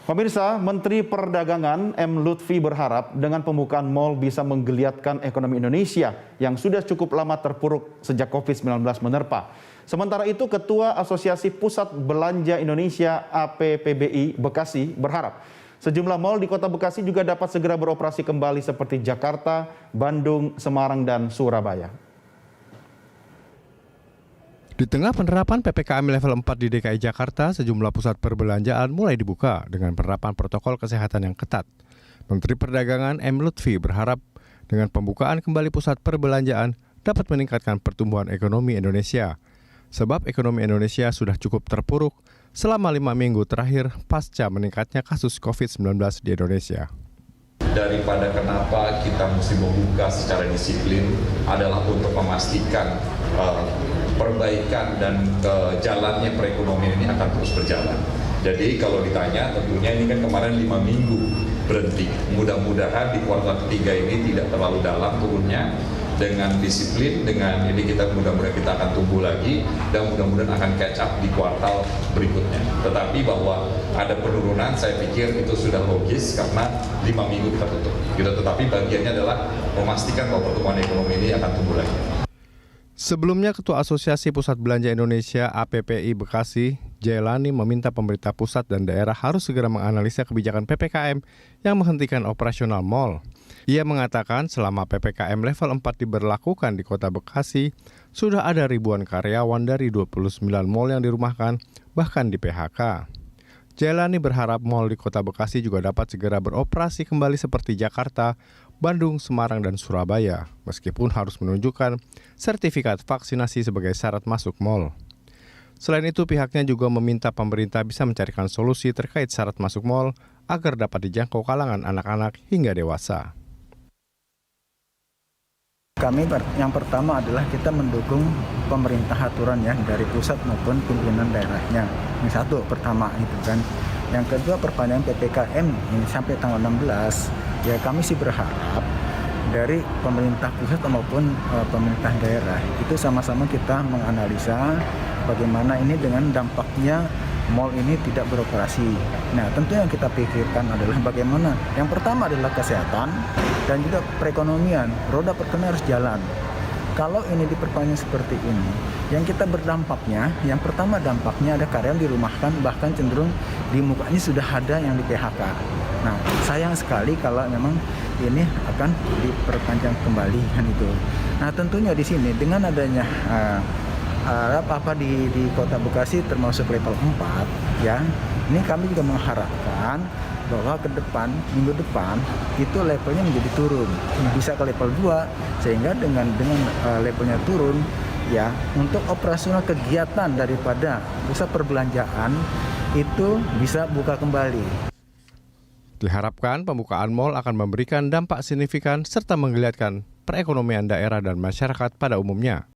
Pemirsa, Menteri Perdagangan M. Lutfi berharap dengan pembukaan mal bisa menggeliatkan ekonomi Indonesia yang sudah cukup lama terpuruk sejak COVID-19 menerpa. Sementara itu, Ketua Asosiasi Pusat Belanja Indonesia APPBI Bekasi berharap sejumlah mal di Kota Bekasi juga dapat segera beroperasi kembali seperti Jakarta, Bandung, Semarang, dan Surabaya. Di tengah penerapan PPKM level 4 di DKI Jakarta, sejumlah pusat perbelanjaan mulai dibuka dengan penerapan protokol kesehatan yang ketat. Menteri Perdagangan M. Lutfi berharap dengan pembukaan kembali pusat perbelanjaan dapat meningkatkan pertumbuhan ekonomi Indonesia. Sebab ekonomi Indonesia sudah cukup terpuruk selama 5 minggu terakhir pasca meningkatnya kasus COVID-19 di Indonesia. Daripada kenapa kita mesti membuka secara disiplin adalah untuk memastikan perbaikan dan jalannya perekonomian ini akan terus berjalan. Jadi kalau ditanya, tentunya ini kan kemarin 5 minggu berhenti. Mudah-mudahan di kuartal ketiga ini tidak terlalu dalam turunnya. Dengan disiplin, dengan ini mudah-mudahan kita akan tumbuh lagi dan mudah-mudahan akan catch up di kuartal berikutnya. Tetapi bahwa ada penurunan, saya pikir itu sudah logis karena 5 minggu tertutup. Tetapi bagiannya adalah memastikan bahwa pertumbuhan ekonomi ini akan tumbuh lagi. Sebelumnya, Ketua Asosiasi Pusat Belanja Indonesia APPI Bekasi, Jailani, meminta pemerintah pusat dan daerah harus segera menganalisa kebijakan PPKM yang menghentikan operasional mal. Ia mengatakan selama PPKM level 4 diberlakukan di Kota Bekasi, sudah ada ribuan karyawan dari 29 mal yang dirumahkan, bahkan di PHK. Jailani berharap mal di Kota Bekasi juga dapat segera beroperasi kembali seperti Jakarta, Bandung, Semarang, dan Surabaya, meskipun harus menunjukkan sertifikat vaksinasi sebagai syarat masuk mal. Selain itu, pihaknya juga meminta pemerintah bisa mencarikan solusi terkait syarat masuk mal agar dapat dijangkau kalangan anak-anak hingga dewasa. Kami yang pertama adalah kita mendukung pemerintah aturan ya dari pusat maupun pimpinan daerahnya. Yang satu pertama itu kan. Yang kedua perpanjangan PPKM ini sampai tanggal 16. Ya kami sih berharap dari pemerintah pusat maupun pemerintah daerah itu sama-sama kita menganalisa bagaimana ini dengan dampaknya mal ini tidak beroperasi. Nah, tentu yang kita pikirkan adalah bagaimana. Yang pertama adalah kesehatan dan juga perekonomian. Roda perekonomian harus jalan. Kalau ini diperpanjang seperti ini, yang kita berdampaknya, yang pertama dampaknya ada karyawan dirumahkan, bahkan cenderung di mukanya sudah ada yang di PHK. Nah, sayang sekali kalau memang ini akan diperpanjang kembali kan itu. Nah, tentunya di sini dengan adanya di Kota Bekasi termasuk level 4 ya. Ini kami juga mengharapkan bahwa ke depan, minggu depan itu levelnya menjadi turun. Bisa ke level 2 sehingga dengan levelnya turun ya, untuk operasional kegiatan daripada pusat perbelanjaan itu bisa buka kembali. Diharapkan pembukaan mal akan memberikan dampak signifikan serta menggeliatkan perekonomian daerah dan masyarakat pada umumnya.